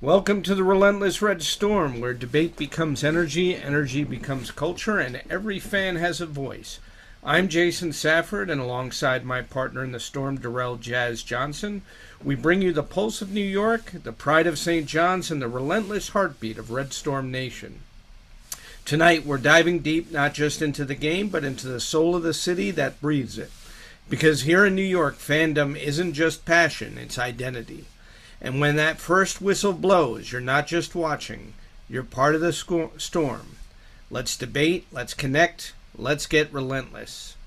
Welcome to the Relentless Redstorm, where debate becomes energy, energy becomes culture, and every fan has a voice. I'm Jason Safford, and alongside my partner in the storm, Derrel Jazz Johnson, we bring you the pulse of New York, the pride of St. John's, and the relentless heartbeat of Redstorm Nation. Tonight, we're diving deep not just into the game, but into the soul of the city that breathes it. Because here in New York, fandom isn't just passion, it's identity. And when that first whistle blows, you're not just watching, you're part of the storm. Let's debate, let's connect, let's get relentless.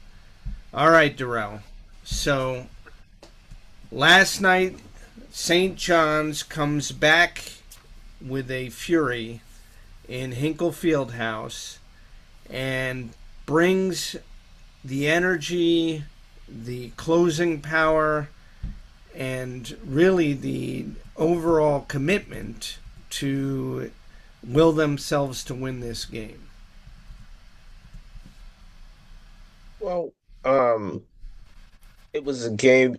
All right, Derrel. So, last night, St. John's comes back with a fury in Hinkle Fieldhouse and brings the energy, the closing power, and really the overall commitment to will themselves to win this game. Well, it was a game,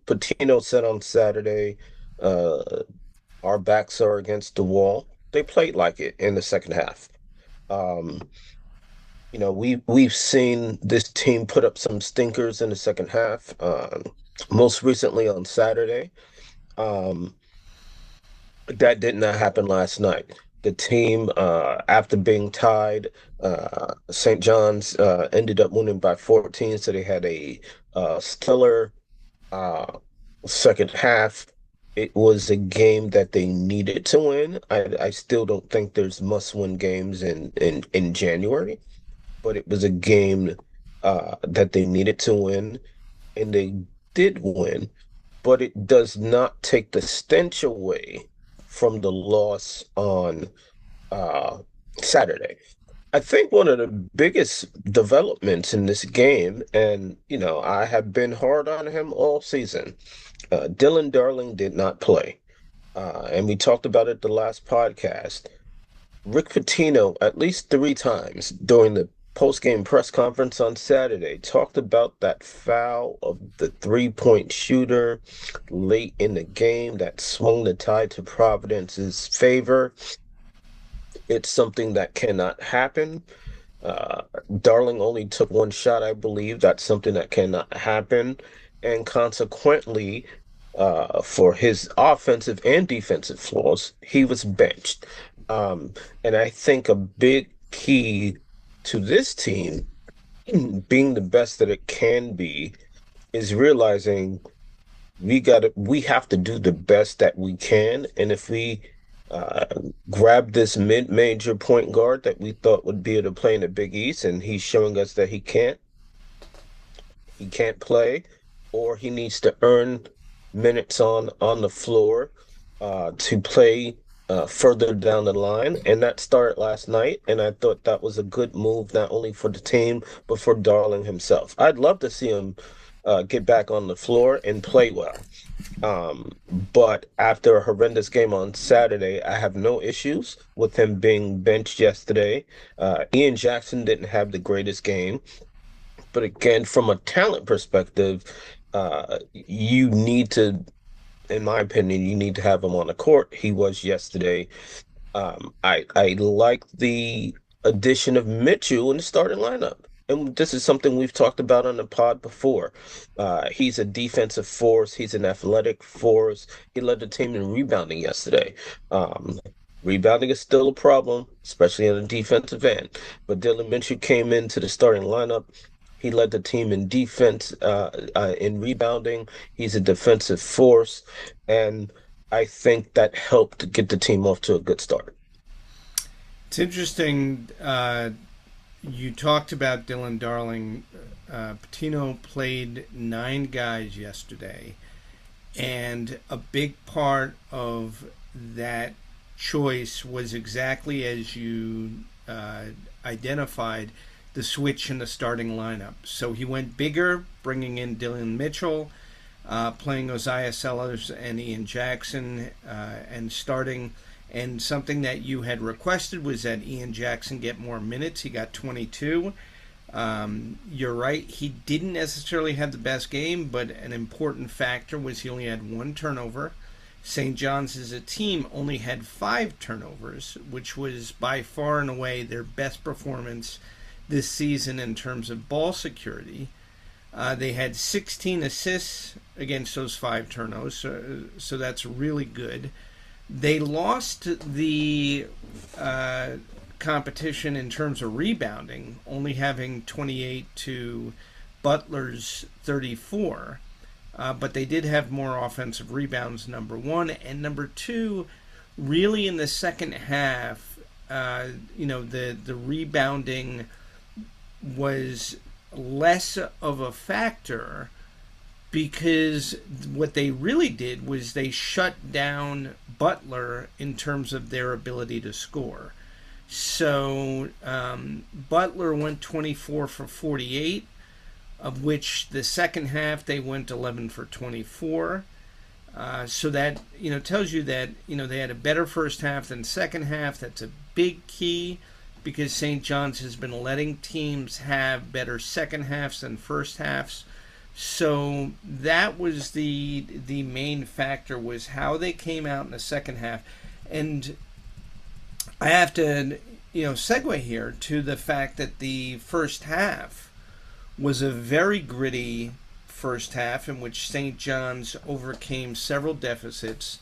Patino said on Saturday, uh, our backs are against the wall. They played like it in the second half. Um, we've seen this team put up some stinkers in the second half. Most recently on Saturday. Um, that did not happen last night. The team, after being tied, St. John's ended up winning by 14, so they had a stellar uh, second half. It was a game that they needed to win. I still don't think there's must-win games in January, but it was a game that they needed to win, and they did win, but it does not take the stench away from the loss on uh, Saturday. I think one of the biggest developments in this game, and I have been hard on him all season. Dylan Darling did not play, and we talked about it the last podcast. Rick Pitino, at least three times during the post-game press conference on Saturday, talked about that foul of the three-point shooter late in the game that swung the tide to Providence's favor. It's something that cannot happen. Uh, Darling only took one shot, I believe. That's something that cannot happen. And consequently, for his offensive and defensive flaws, he was benched. And I think a big key to this team being the best that it can be is realizing we have to do the best that we can. And if we uh, grab this mid-major point guard that we thought would be able to play in the Big East, and he's showing us that he can't play, or he needs to earn minutes on the floor to play further down the line. And that started last night, and I thought that was a good move, not only for the team, but for Darling himself. I'd love to see him get back on the floor and play well. Um, but after a horrendous game on Saturday, I have no issues with him being benched yesterday. Ian Jackson didn't have the greatest game. But again, from a talent perspective, you need to, in my opinion, you need to have him on the court. He was yesterday. I like the addition of Mitchell in the starting lineup. And this is something we've talked about on the pod before. He's a defensive force. He's an athletic force. He led the team in rebounding yesterday. Um, Rebounding is still a problem, especially on the defensive end. But Dylan Mitchell came into the starting lineup. He led the team in defense, in rebounding. He's a defensive force, and I think that helped get the team off to a good start. It's interesting. You talked about Dylan Darling. Patino played 9 guys yesterday, and a big part of that choice was exactly as you identified the switch in the starting lineup. So he went bigger, bringing in Dylan Mitchell, playing Isaiah Sellers and Ian Jackson, and starting. And something that you had requested was that Ian Jackson get more minutes. He got 22. You're right. He didn't necessarily have the best game, but an important factor was he only had one turnover. St. John's as a team only had 5 turnovers, which was by far and away their best performance this season in terms of ball security. They had 16 assists against those 5 turnovers, so that's really good. They lost the competition in terms of rebounding, only having 28 to Butler's 34. But they did have more offensive rebounds, number one. And number two, really in the second half, the rebounding was less of a factor because what they really did was they shut down Butler in terms of their ability to score. So Butler went 24 for 48, of which the second half they went 11 for 24. So that tells you that they had a better first half than second half. That's a big key because St. John's has been letting teams have better second halves than first halves. So that was the main factor, was how they came out in the second half. And I have to segue here to the fact that the first half was a very gritty first half in which St. John's overcame several deficits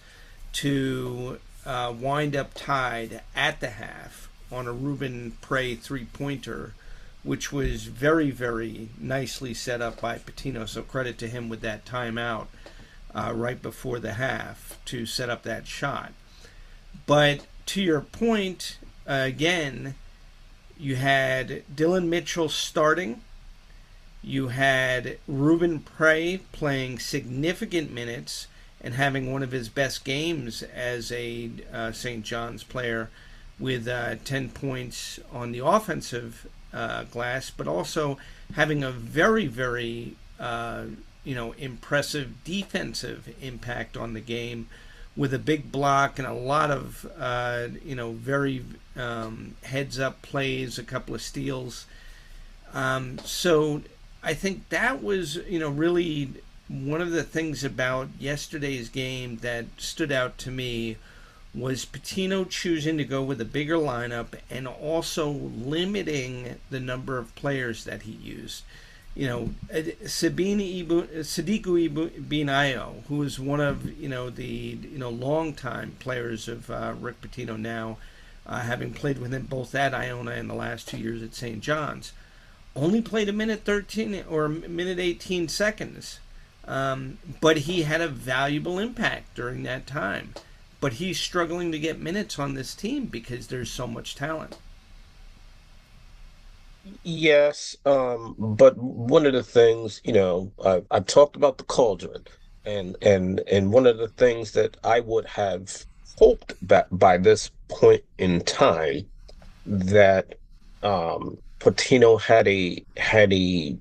to wind up tied at the half on a Ruben Prey three-pointer, which was very, very nicely set up by Patino. So credit to him with that timeout right before the half to set up that shot. But to your point, again, you had Dylan Mitchell starting. You had Ruben Prey playing significant minutes and having one of his best games as a St. John's player with 10 points on the offensive glass, but also having a very, very impressive defensive impact on the game with a big block and a lot of very heads up plays, a couple of steals. So I think that was really one of the things about yesterday's game that stood out to me was Patino choosing to go with a bigger lineup and also limiting the number of players that he used. Sadiku Ibinayo, who is one of the longtime players of Rick Pitino now, having played with him both at Iona and the last 2 years at St. John's, only played a minute 13 or a minute 18 seconds, but he had a valuable impact during that time. But he's struggling to get minutes on this team because there's so much talent. Yes, but one of the things, I've talked about the cauldron, and one of the things that I would have hoped that by this point in time that Patino had a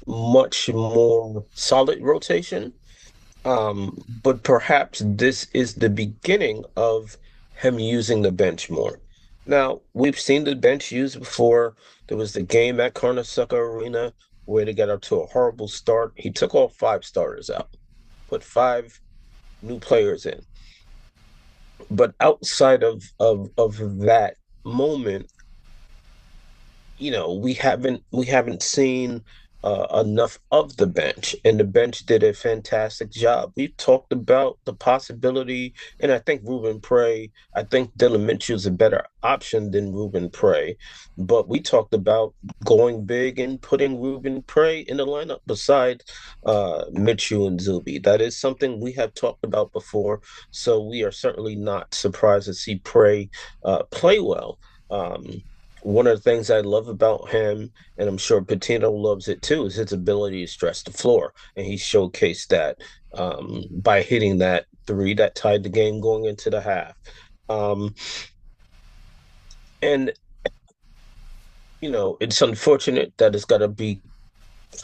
much more solid rotation. But perhaps this is the beginning of him using the bench more. Now, we've seen the bench used before. There was the game at Carnesecca Arena where they got up to a horrible start. He took all 5 starters out, put 5 new players in. But outside of that moment, we haven't seen enough of the bench, and the bench did a fantastic job. We've talked about the possibility, and I think Dylan Mitchell is a better option than Ruben Prey, but we talked about going big and putting Ruben Prey in the lineup beside Mitchell and Zuby. That is something we have talked about before, so we are certainly not surprised to see Prey play well. Um, One of the things I love about him, and I'm sure Patino loves it too, is his ability to stretch the floor. And he showcased that by hitting that three that tied the game going into the half. Um, and, it's unfortunate that it's got to be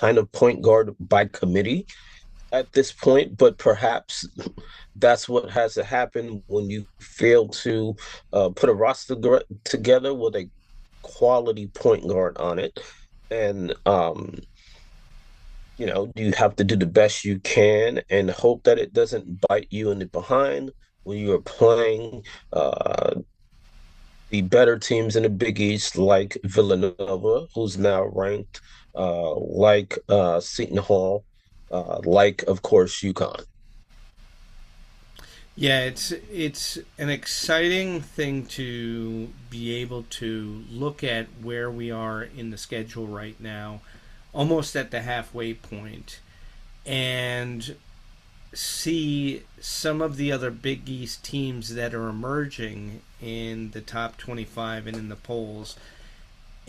kind of point guard by committee at this point, but perhaps that's what has to happen when you fail to put a together with a quality point guard on it. And You have to do the best you can and hope that it doesn't bite you in the behind when you are playing uh, the better teams in the Big East, like Villanova, who's now ranked, like Seton Hall, like, of course, UConn. Yeah, it's an exciting thing to be able to look at where we are in the schedule right now, almost at the halfway point, and see some of the other Big East teams that are emerging in the top 25 and in the polls,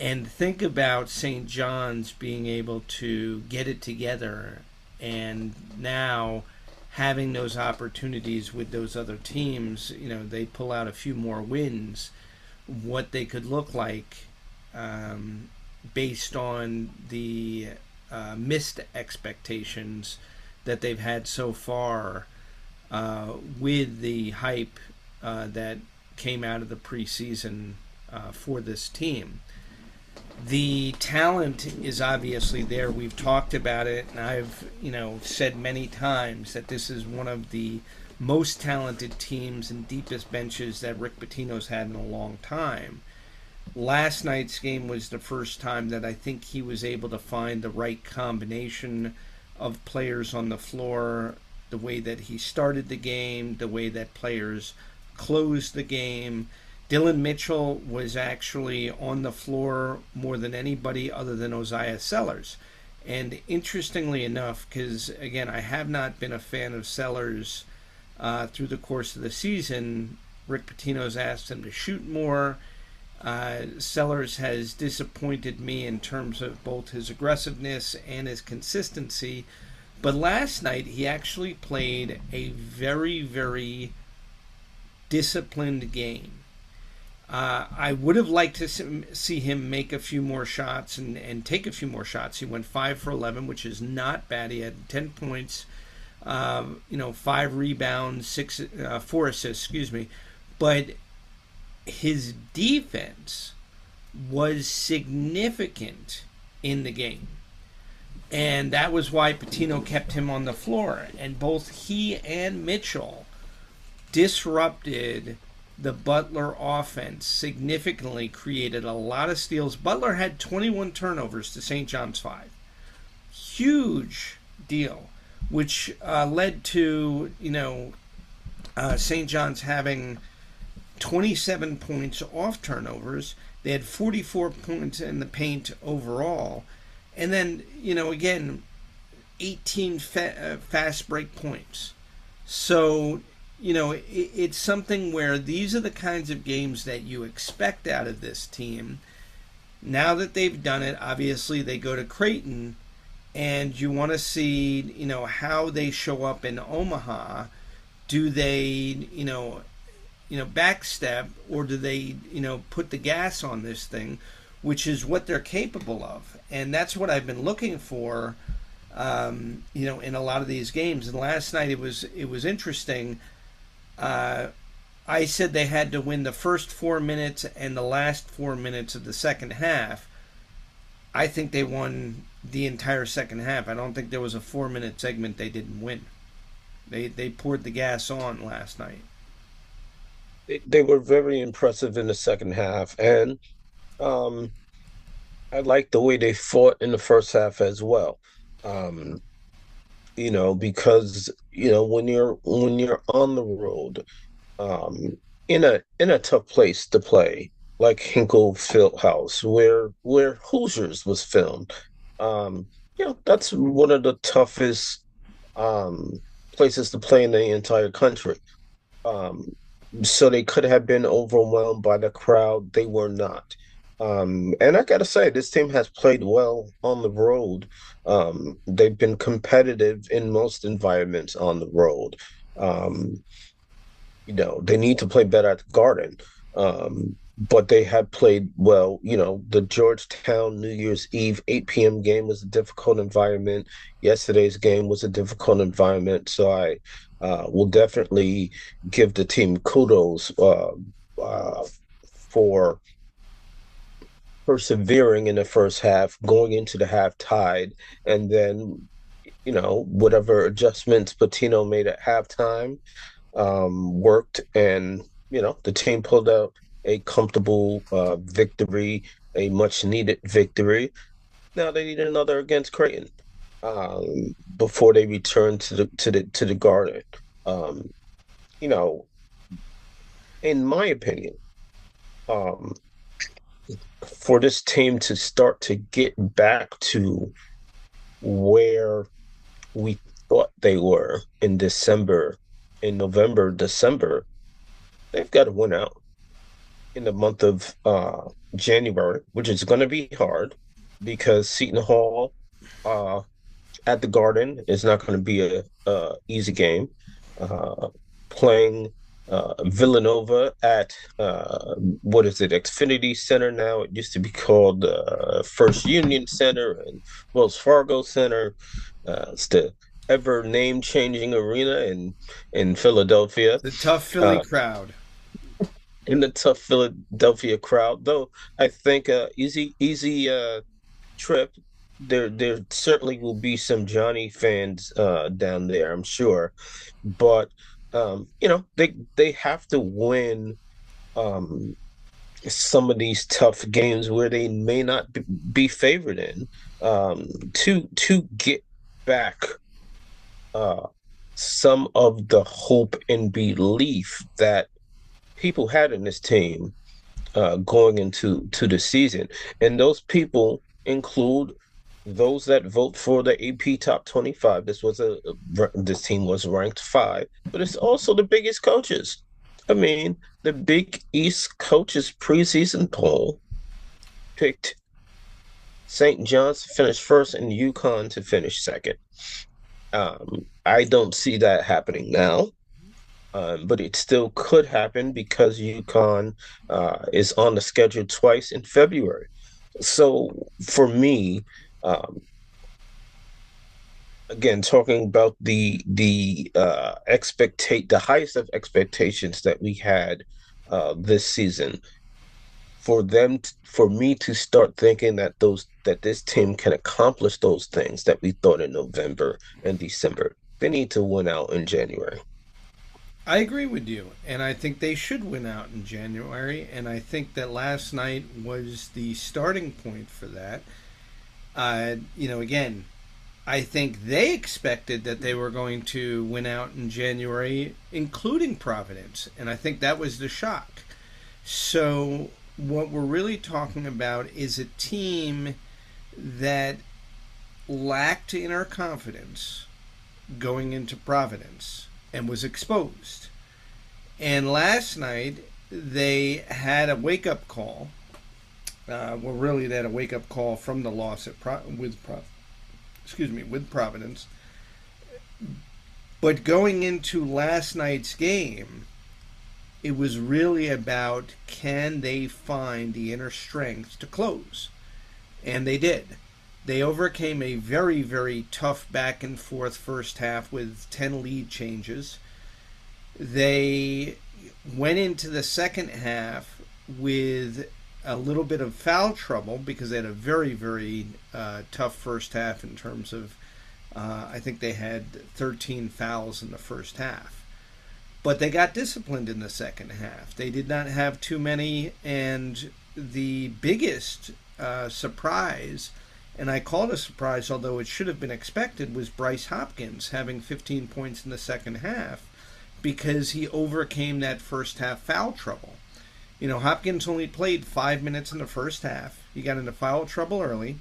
and think about St. John's being able to get it together and now having those opportunities with those other teams. They pull out a few more wins, what they could look like, um, based on the missed expectations that they've had so far, with the hype that came out of the preseason for this team. The talent is obviously there. We've talked about it, and I've said many times that this is one of the most talented teams and deepest benches that Rick Pitino's had in a long time. Last night's game was the first time that I think he was able to find the right combination of players on the floor, the way that he started the game, the way that players closed the game. Dylan Mitchell was actually on the floor more than anybody other than Osiah Sellers. And interestingly enough, because again, I have not been a fan of Sellers through the course of the season, Rick Pitino's asked him to shoot more. Sellers has disappointed me in terms of both his aggressiveness and his consistency. But last night, he actually played a very, very disciplined game. I would have liked to see him make a few more shots and take a few more shots. He went 5 for 11, which is not bad. He had 10 points, 5 rebounds, 4 assists, excuse me. But his defense was significant in the game. And that was why Pitino kept him on the floor. And both he and Mitchell disrupted the Butler offense significantly, created a lot of steals. Butler had 21 turnovers to St. John's 5. Huge deal, which led to, St. John's having 27 points off turnovers. They had 44 points in the paint overall. And then, again, 18 fast break points. So, it's something where these are the kinds of games that you expect out of this team. Now that they've done it, obviously they go to Creighton, and you want to see, how they show up in Omaha. Do they, backstep, or do they, put the gas on this thing, which is what they're capable of. And that's what I've been looking for, in a lot of these games. And last night it was interesting. I said they had to win the first 4 minutes and the last 4 minutes of the second half. I think they won the entire second half. I don't think there was a 4 minute segment they didn't win. They poured the gas on last night. They were very impressive in the second half, and um, I like the way they fought in the first half as well. Um, because when you're on the road, um, in a tough place to play, like Hinkle Fieldhouse, where Hoosiers was filmed. That's one of the toughest um places to play in the entire country. Um, so they could have been overwhelmed by the crowd. They were not. And I gotta say, this team has played well on the road. They've been competitive in most environments on the road. Um, they need to play better at the Garden. But they have played well. The Georgetown New Year's Eve 8 p.m. game was a difficult environment. Yesterday's game was a difficult environment. So I will definitely give the team kudos uh, for persevering in the first half, going into the half tied, and then whatever adjustments Patino made at halftime worked, and the team pulled out a comfortable victory, a much needed victory. Now they need another against Creighton before they return to the Garden. Um, you know, in my opinion, um, for this team to start to get back to where we thought they were in November, December, they've got to win out in the month of January, which is going to be hard because Seton Hall uh, at the Garden is not going to be a easy game. Uh, Playing Villanova at what is it, Xfinity Center now? It used to be called First Union Center and Wells Fargo Center. It's the ever name changing arena in Philadelphia. The tough Philly Uh, crowd. in the tough Philadelphia crowd, though I think easy trip. There certainly will be some Johnny fans down there, I'm sure. But they have to win um some of these tough games where they may not be favored in to get back uh some of the hope and belief that people had in this team going into the season. And those people include those that vote for the AP Top 25. This team was ranked five, but it's also the biggest coaches. I mean, the Big East coaches preseason poll picked St. John's to finish first and UConn to finish second. I don't see that happening now. But it still could happen because UConn is on the schedule twice in February. So for me, um, again, talking about the highest of expectations that we had this season, for me to start thinking that this team can accomplish those things that we thought in November and December, they need to win out in January. I agree with you, and I think they should win out in January. And I think that last night was the starting point for that. Again, I think they expected that they were going to win out in January, including Providence, and I think that was the shock. So, what we're really talking about is a team that lacked inner confidence going into Providence and was exposed. And last night, they had a wake up call. Really, they had a wake up call from the loss with Providence. But going into last night's game, it was really about can they find the inner strength to close, and they did. They overcame a very, very tough back and forth first half with 10 lead changes. They went into the second half with a little bit of foul trouble because they had a very, very tough first half in terms of, I think they had 13 fouls in the first half. But they got disciplined in the second half. They did not have too many, and the biggest surprise, and I call it a surprise, although it should have been expected, was Bryce Hopkins having 15 points in the second half because he overcame that first half foul trouble. Hopkins only played 5 minutes in the first half. He got into foul trouble early.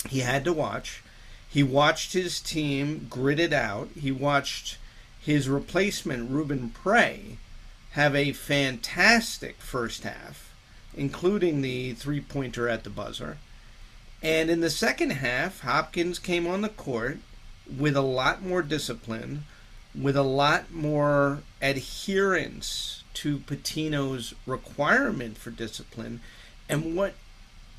He had to watch. He watched his team grit it out. He watched his replacement, Ruben Prey, have a fantastic first half, including the three-pointer at the buzzer. And in the second half, Hopkins came on the court with a lot more discipline, with a lot more adherence to Pitino's requirement for discipline. And what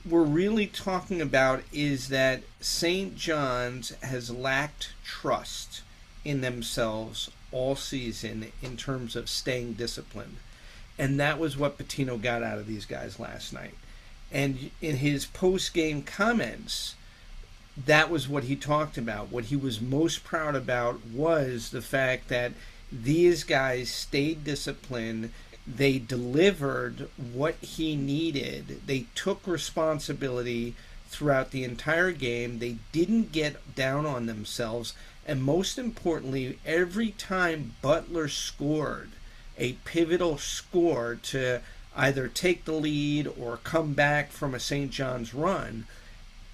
we're really talking about is that St. John's has lacked trust in themselves all season in terms of staying disciplined. And that was what Pitino got out of these guys last night. And in his post-game comments, that was what he talked about. What he was most proud about was the fact that these guys stayed disciplined. They delivered what he needed. They took responsibility throughout the entire game. They didn't get down on themselves. And most importantly, every time Butler scored a pivotal score to either take the lead or come back from a St. John's run,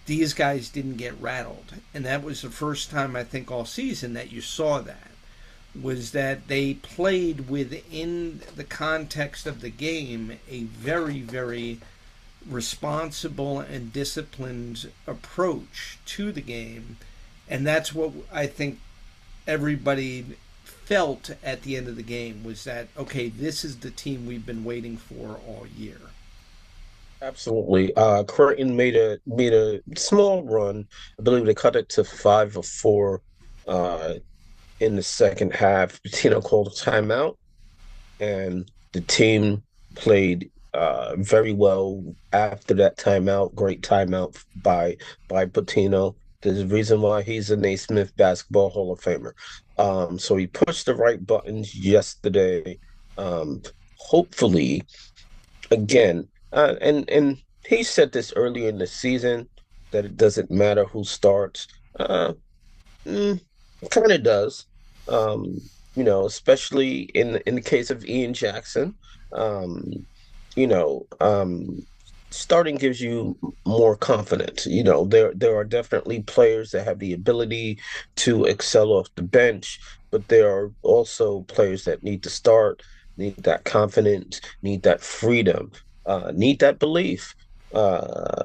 these guys didn't get rattled. And that was the first time, I think, all season that you saw that, was that they played within the context of the game a very, very responsible and disciplined approach to the game. And that's what I think everybody felt at the end of the game, was that, okay, this is the team we've been waiting for all year. Absolutely. Creighton made a small run. I believe they cut it to 5 or 4 uh in the second half. Tino called a timeout, and the team played very well after that timeout. Great timeout by Patino. There's a reason why he's a Naismith Basketball Hall of Famer. So he pushed the right buttons yesterday. Hopefully, again, and he said this earlier in the season that it doesn't matter who starts. Mm, kind of does. Um, especially in the case of Ian Jackson. Um, you know, um, Starting gives you more confidence. There are definitely players that have the ability to excel off the bench, but there are also players that need to start, need that confidence, need that freedom, need that belief. Uh,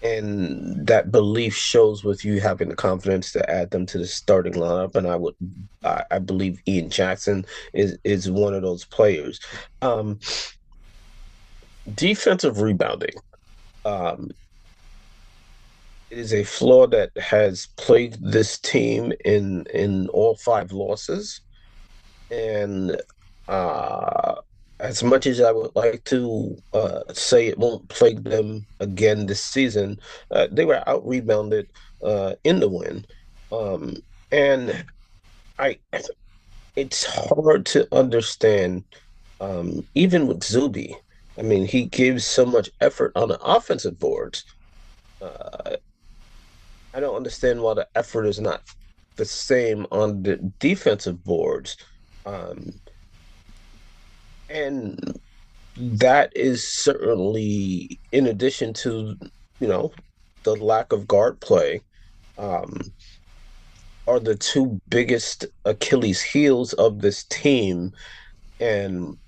and that belief shows with you having the confidence to add them to the starting lineup. And I believe Ian Jackson is one of those players. Um, Defensive rebounding. Um, it is a flaw that has plagued this team in all 5 losses. And uh, as much as I would like to say it won't plague them again this season, they were out rebounded in the win. Um, and I, it's hard to understand, even with Zuby. I mean, he gives so much effort on the offensive boards. Uh, I don't understand why the effort is not the same on the defensive boards. Um, and that is certainly in addition to, you know, the lack of guard play, um, are the two biggest Achilles heels of this team. And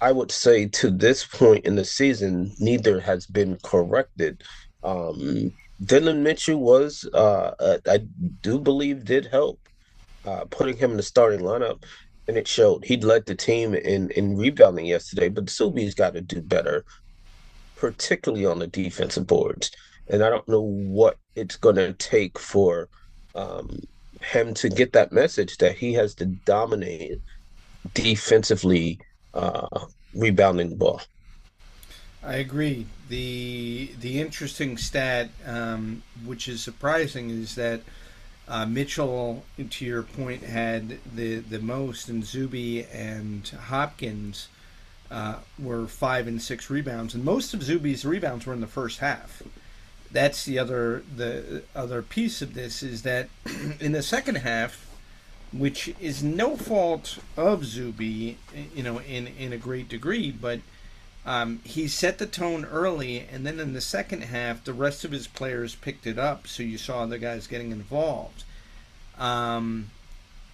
I would say to this point in the season, neither has been corrected. Dylan Mitchell I do believe, did help putting him in the starting lineup, and it showed. He led the team in rebounding yesterday, but Subi's got to do better, particularly on the defensive boards. And I don't know what it's going to take for um, him to get that message that he has to dominate defensively, rebounding the ball. I agree. The interesting stat, which is surprising, is that Mitchell, to your point, had the most, and Zuby and Hopkins were 5 and 6 rebounds, and most of Zuby's rebounds were in the first half. That's the other piece of this, is that in the second half, which is no fault of Zuby, in a great degree, but he set the tone early, and then in the second half, the rest of his players picked it up. So you saw other guys getting involved.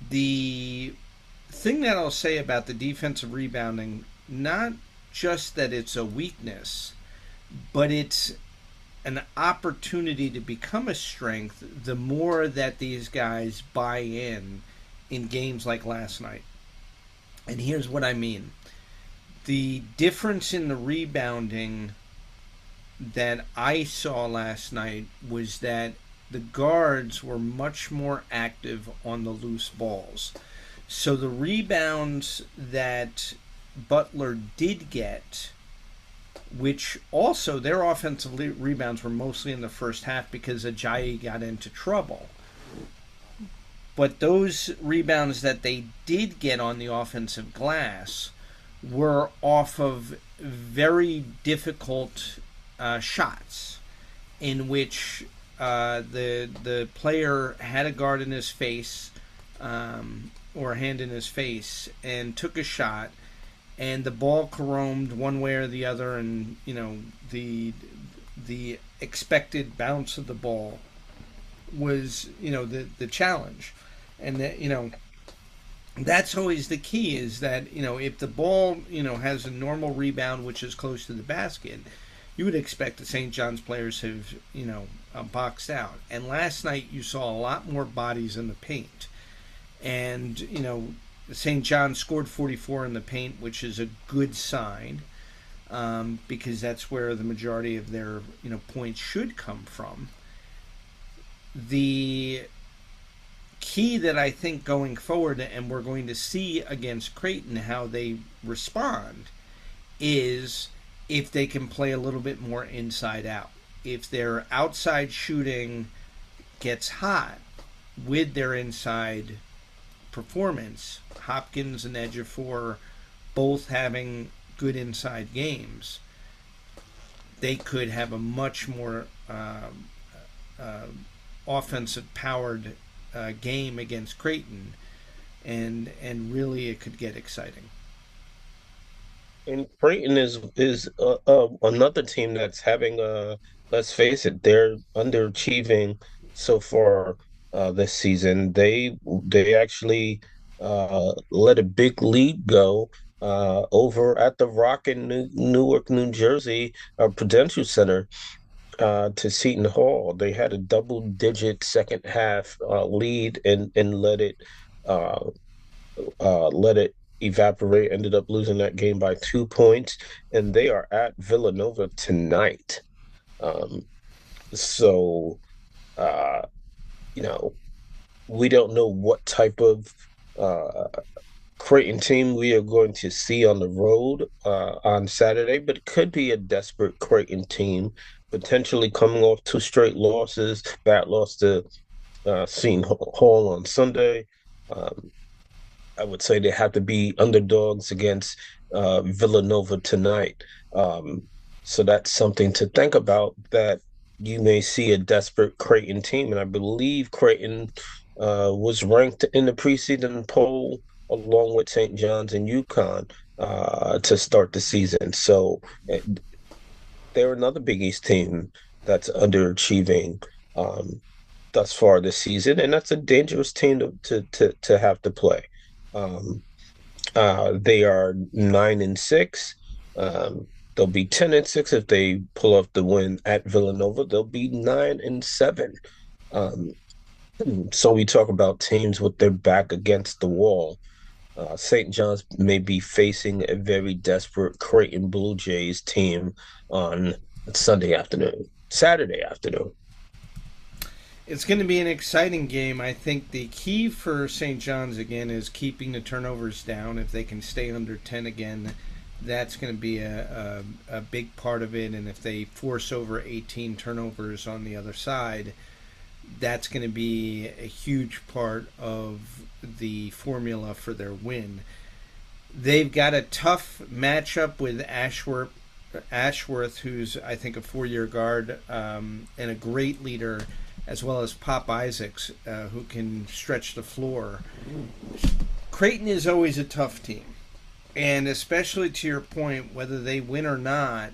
The thing that I'll say about the defensive rebounding, not just that it's a weakness, but it's an opportunity to become a strength the more that these guys buy in games like last night. And here's what I mean. The difference in the rebounding that I saw last night was that the guards were much more active on the loose balls. So the rebounds that Butler did get which also their offensive rebounds were mostly in the first half because Ajayi got into trouble. But those rebounds that they did get on the offensive glass were off of very difficult shots in which the player had a guard in his face or a hand in his face and took a shot, and the ball caromed one way or the other, and the expected bounce of the ball was the challenge, and that that's always the key, is that if the ball has a normal rebound which is close to the basket, you would expect the St. John's players have boxed out. And last night you saw a lot more bodies in the paint, and St. John's scored 44 in the paint, which is a good sign, because that's where the majority of their points should come from. The key that I think going forward, and we're going to see against Creighton how they respond, is if they can play a little bit more inside out. If their outside shooting gets hot with their inside performance, Hopkins and Ejiofor both having good inside games, they could have a much more offensive powered game against Creighton, and really it could get exciting. And Creighton is another team that's having let's face it, they're underachieving so far this season. They actually let a big lead go over at the Rock in Newark, New Jersey, Prudential Center, to Seton Hall. They had a double-digit second half lead, and uh, let it evaporate. Ended up losing that game by 2 points, and they are at Villanova tonight. Um, so, uh, you know, we don't know what type of uh, Creighton team we are going to see on the road on Saturday, but it could be a desperate Creighton team, potentially coming off two straight losses. That loss to Seton Hall on Sunday. Um, I would say they have to be underdogs against Villanova tonight. Um, so that's something to think about, that you may see a desperate Creighton team. And I believe Creighton was ranked in the preseason poll along with St. John's and UConn to start the season. So they're another Big East team that's underachieving thus far this season, and that's a dangerous team to have to play. Um, they are 9-6. They'll be 10-6 if they pull off the win at Villanova. They'll be 9-7. Um, so we talk about teams with their back against the wall. St. John's may be facing a very desperate Creighton Blue Jays team on Saturday afternoon. It's going to be an exciting game. I think the key for St. John's again is keeping the turnovers down. If they can stay under 10 again, that's going to be a big part of it. And if they force over 18 turnovers on the other side, that's going to be a huge part of the formula for their win. They've got a tough matchup with Ashworth, who's I think a 4-year guard and a great leader, as well as Pop Isaacs, who can stretch the floor. Creighton is always a tough team, and especially to your point, whether they win or not,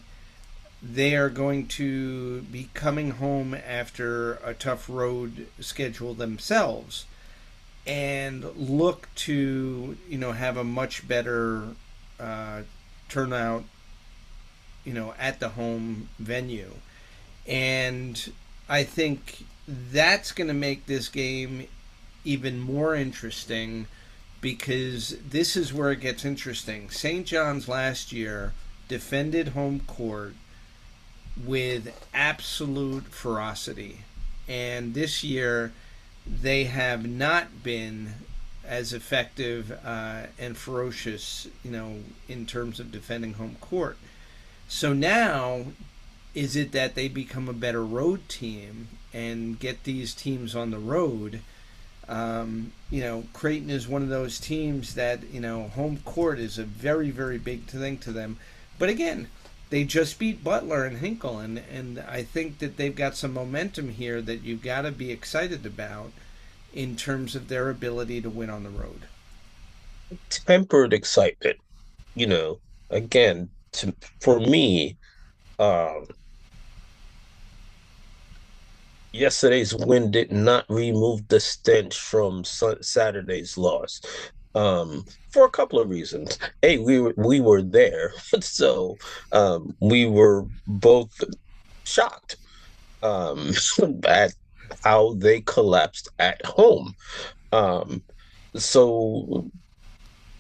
they are going to be coming home after a tough road schedule themselves, and look to have a much better turnout at the home venue. And I think that's going to make this game even more interesting, because this is where it gets interesting. St. John's last year defended home court with absolute ferocity, and this year they have not been as effective and ferocious, in terms of defending home court. So now, is it that they become a better road team and get these teams on the road? Creighton is one of those teams that, home court is a very, very big thing to them. But again, they just beat Butler and Hinkle, and I think that they've got some momentum here that you've got to be excited about in terms of their ability to win on the road. Tempered excitement, you know, again, for me, um, yesterday's win did not remove the stench from Saturday's loss. For a couple of reasons. A, we were there, so we were both shocked at how they collapsed at home. Um, so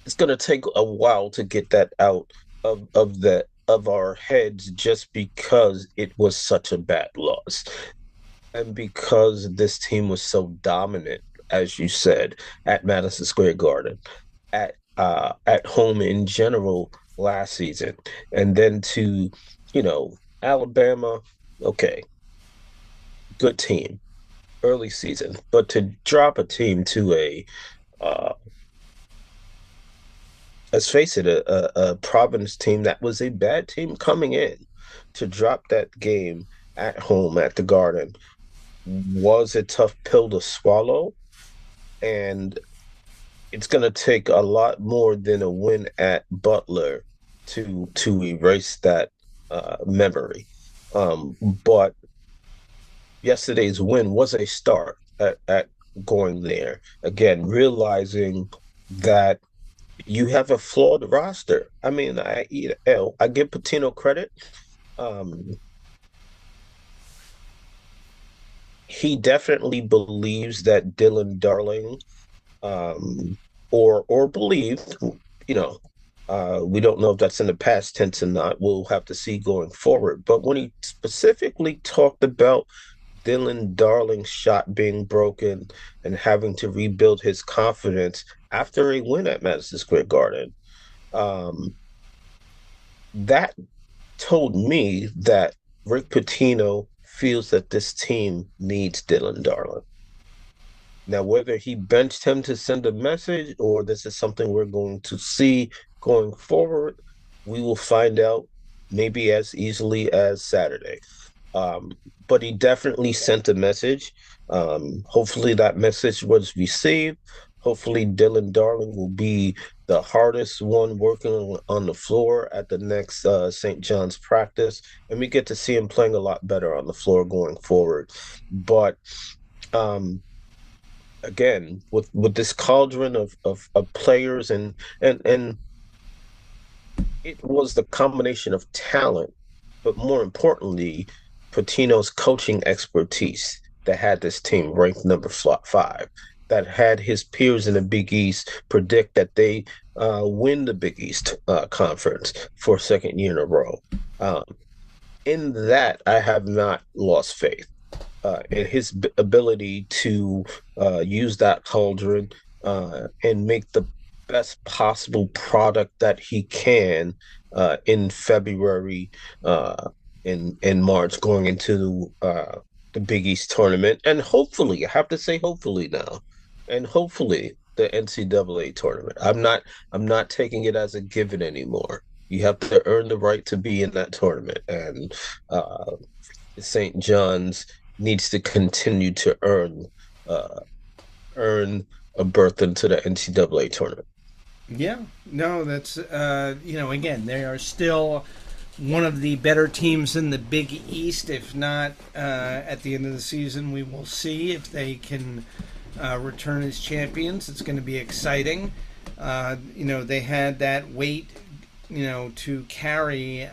it's gonna take a while to get that out of our heads just because it was such a bad loss. And because this team was so dominant, as you said, at Madison Square Garden, at home in general last season, and then to, Alabama, okay, good team, early season, but to drop a team to uh, let's face it, a Providence team that was a bad team coming in, to drop that game at home at the Garden was a tough pill to swallow. And it's going to take a lot more than a win at Butler to erase that memory. But yesterday's win was a start at going there. Again, realizing that you have a flawed roster. I mean, I give Patino credit. Um, he definitely believes that Dylan Darling, um, or believed, you know, we don't know if that's in the past tense or not. We'll have to see going forward. But when he specifically talked about Dylan Darling's shot being broken and having to rebuild his confidence after a win at Madison Square Garden, um, that told me that Rick Pitino feels that this team needs Dylan Darling. Now, whether he benched him to send a message or this is something we're going to see going forward, we will find out maybe as easily as Saturday. Um, but he definitely sent a message. Hopefully, that message was received. Hopefully, Dylan Darling will be the hardest one working on the floor at the next St. John's practice, and we get to see him playing a lot better on the floor going forward. But um, again, with this cauldron of players, and it was the combination of talent, but more importantly, Patino's coaching expertise that had this team ranked number five, that had his peers in the Big East predict that they win the Big East conference for a second year in a row. Um, in that, I have not lost faith and his ability to use that cauldron and make the best possible product that he can in February, uh, in March, going into the Big East tournament, and hopefully, I have to say, hopefully now, and hopefully the NCAA tournament. I'm not taking it as a given anymore. You have to earn the right to be in that tournament, and uh, St. John's needs to continue to uh, earn a berth into the NCAA tournament. Yeah, no, that's again, they are still one of the better teams in the Big East. If not, at the end of the season, we will see if they can return as champions. It's going to be exciting. They had that weight, to carry,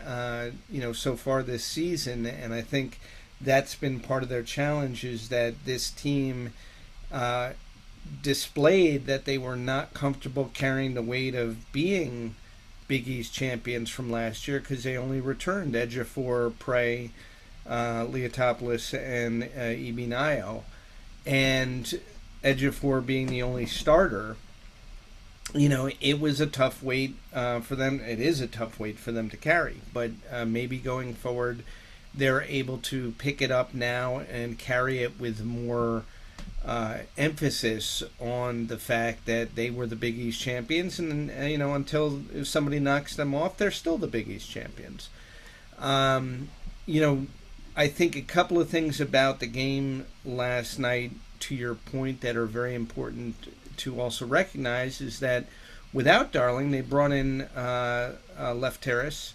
so far this season, and I think that's been part of their challenge is that this team uh, displayed that they were not comfortable carrying the weight of being Big East champions from last year because they only returned Ejiofor, Prey, Leotopoulos, and Ibinayo, and Ejiofor being the only starter. it was a tough weight for them. It is a tough weight for them to carry, but maybe going forward, they're able to pick it up now and carry it with more emphasis on the fact that they were the Big East champions, and until if somebody knocks them off, they're still the Big East champions. Um, you know, I think a couple of things about the game last night, to your point, that are very important to also recognize is that without Darling, they brought in Left Terrace,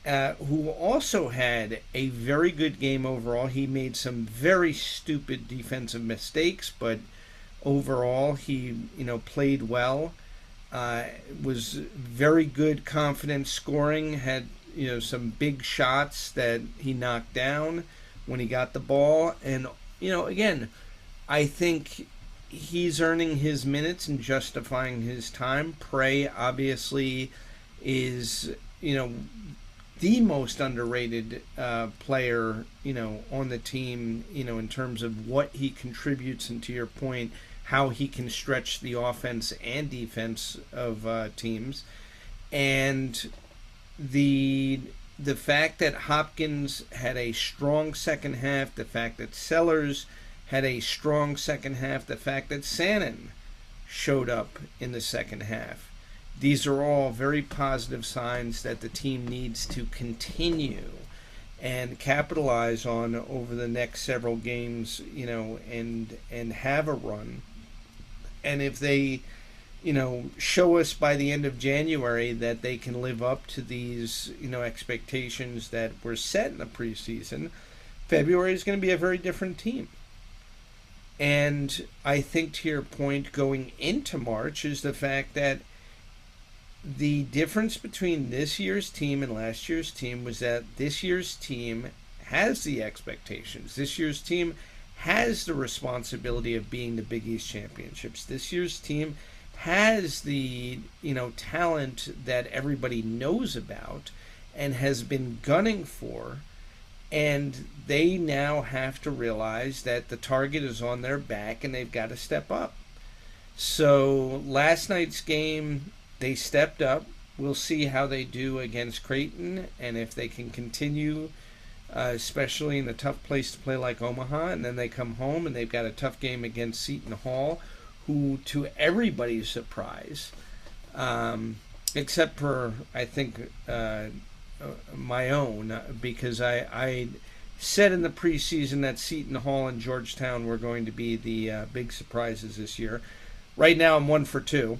who also had a very good game overall. He made some very stupid defensive mistakes, but overall he played well. Was very good, confident scoring. Had some big shots that he knocked down when he got the ball, and again, I think he's earning his minutes and justifying his time. Prey obviously is the most underrated player on the team in terms of what he contributes, and to your point, how he can stretch the offense and defense of teams. And the the fact that Hopkins had a strong second half, the fact that Sellers had a strong second half, the fact that Sannon showed up in the second half. These are all very positive signs that the team needs to continue and capitalize on over the next several games, and have a run. And if they, show us by the end of January that they can live up to these, expectations that were set in the preseason, February is going to be a very different team. And I think to your point, going into March is the fact that the difference between this year's team and last year's team was that this year's team has the expectations. This year's team has the responsibility of being the Big East championships. This year's team has the talent that everybody knows about and has been gunning for, and they now have to realize that the target is on their back and they've got to step up. So last night's game, they stepped up. We'll see how they do against Creighton, and if they can continue, especially in a tough place to play like Omaha, and then they come home and they've got a tough game against Seton Hall, who, to everybody's surprise, except for I think my own, because I said in the preseason that Seton Hall and Georgetown were going to be the big surprises this year. Right now, I'm 1 for 2.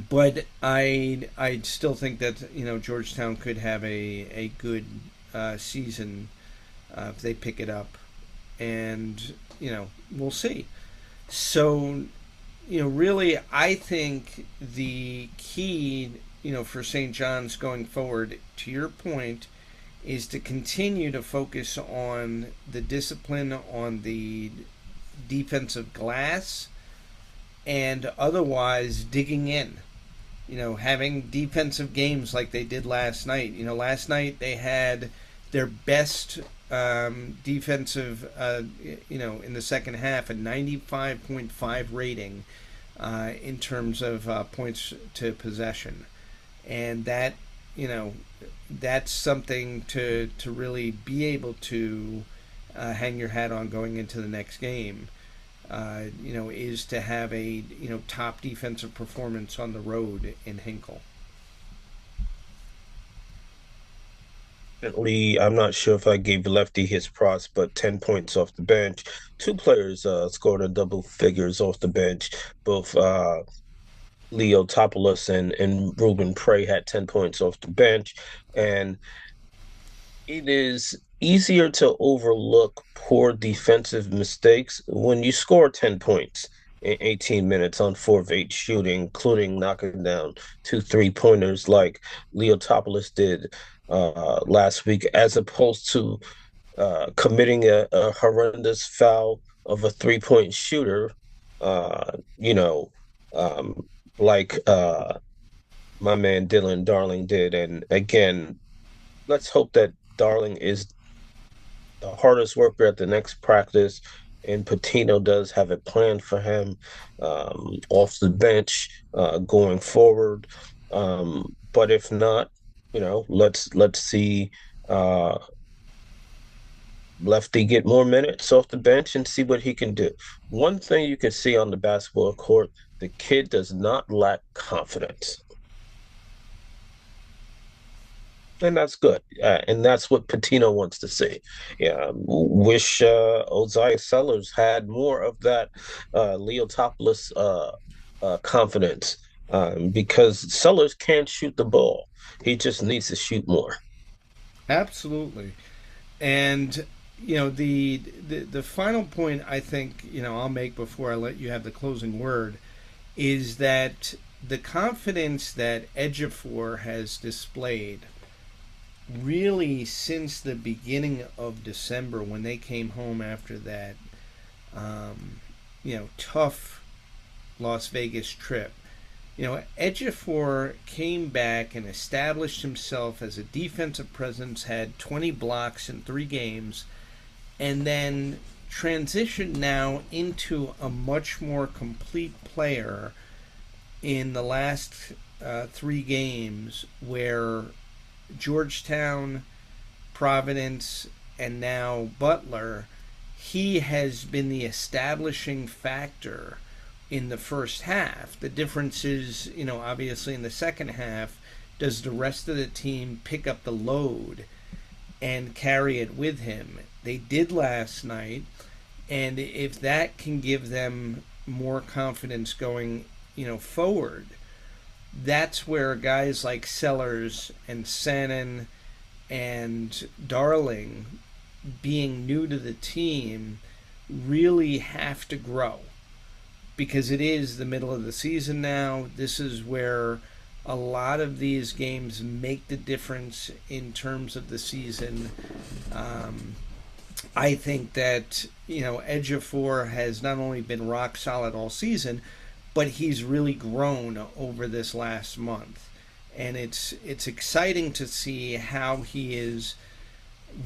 But I still think that Georgetown could have a good season if they pick it up, and we'll see. So really, I think the key for St. John's going forward, to your point, is to continue to focus on the discipline on the defensive glass, and otherwise digging in. Having defensive games like they did last night. Last night they had their best defensive, in the second half, a 95.5 rating in terms of points to possession, and that's something to really be able to hang your hat on going into the next game. Is to have a top defensive performance on the road in Hinkle. Definitely, I'm not sure if I gave Lefty his props, but 10 points off the bench. Two players scored a double figures off the bench. Both Leo Topoulos and Ruben Prey had 10 points off the bench. And it is easier to overlook poor defensive mistakes when you score 10 points in 18 minutes on 4 of 8 shooting, including knocking down 2 3-pointers like Leotopoulos did last week, as opposed to committing a horrendous foul of a 3-point shooter, uh, you know, um, like my man Dylan Darling did. And again, let's hope that Darling is the hardest worker at the next practice, and Patino does have a plan for him off the bench going forward. But if not, let's see uh, Lefty get more minutes off the bench and see what he can do. One thing you can see on the basketball court, the kid does not lack confidence. And that's good. And that's what Patino wants to see. Yeah, wish Oziah Sellers had more of that Leotopoulos confidence because Sellers can't shoot the ball. He just needs to shoot more. Absolutely. And the final point I think I'll make before I let you have the closing word is that the confidence that Ejiofor has displayed really since the beginning of December when they came home after that tough Las Vegas trip. Ejiofor came back and established himself as a defensive presence, had 20 blocks in 3 games, and then transitioned now into a much more complete player in the last 3 games, where Georgetown, Providence, and now Butler, he has been the establishing factor in the first half. The difference is, obviously in the second half, does the rest of the team pick up the load and carry it with him? They did last night, and if that can give them more confidence going, forward, that's where guys like Sellers and Sannon and Darling, being new to the team, really have to grow, because it is the middle of the season now. This is where a lot of these games make the difference in terms of the season. I think that Ejiofor has not only been rock solid all season, but he's really grown over this last month, and it's exciting to see how he is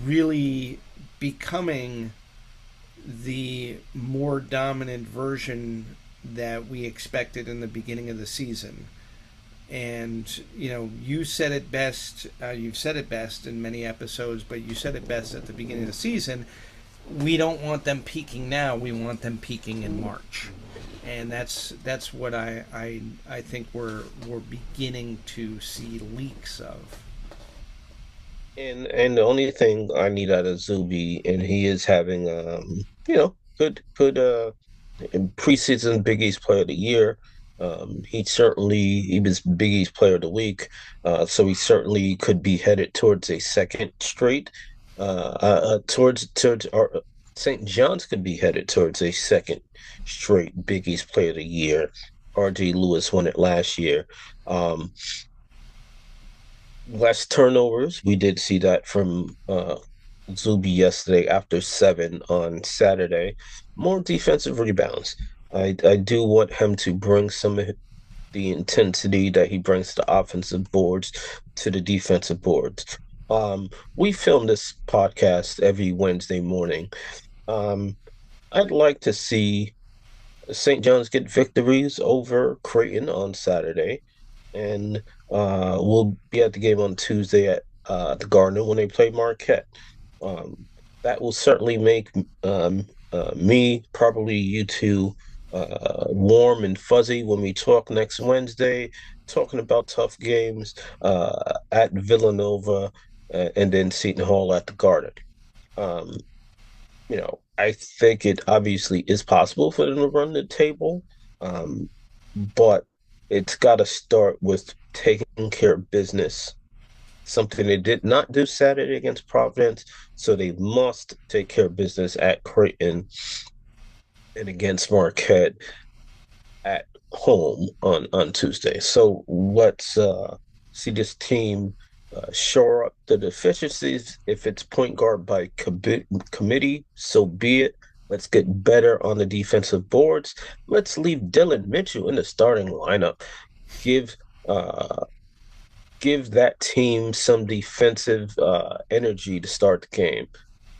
really becoming the more dominant version that we expected in the beginning of the season. And you said it best. You've said it best in many episodes, but you said it best at the beginning of the season. We don't want them peaking now. We want them peaking in March, and that's what I think we're beginning to see leaks of. And the only thing I need out of Zuby, and he is having good preseason Big East Player of the Year. He was Big East Player of the Week, so he certainly could be headed towards a second straight. Towards St. John's could be headed towards a second straight Big East Player of the Year. R.J. Lewis won it last year. Um, Less turnovers. We did see that from Zuby yesterday after 7 on Saturday. More defensive rebounds. I do want him to bring some of the intensity that he brings to the offensive boards to the defensive boards. We film this podcast every Wednesday morning. Um, I'd like to see St. John's get victories over Creighton on Saturday, and we'll be at the game on Tuesday at the Garden when they play Marquette. Um, that will certainly make me, probably you two, warm and fuzzy when we talk next Wednesday, talking about tough games at Villanova and then Seton Hall at the Garden. Um, I think it obviously is possible for them to run the table, um, but it's got to start with taking care of business, something they did not do Saturday against Providence. So they must take care of business at Creighton and against Marquette at home on Tuesday. So let's see this team shore up the deficiencies. If it's point guard by committee, so be it. Let's get better on the defensive boards. Let's leave Dylan Mitchell in the starting lineup. Give uh, give that team some defensive energy to start the game.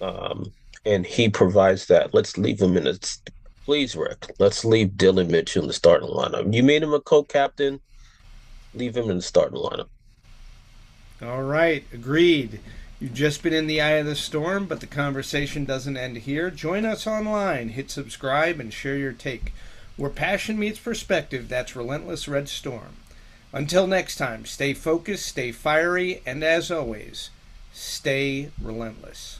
Um, and he provides that. Let's leave him in a please, Rick. Let's leave Dylan Mitchell in the starting lineup. You made him a co-captain. Leave him in the starting lineup. All right, agreed. You've just been in the eye of the storm, but the conversation doesn't end here. Join us online, hit subscribe, and share your take. Where passion meets perspective, that's Relentless Redstorm. Until next time, stay focused, stay fiery, and as always, stay relentless.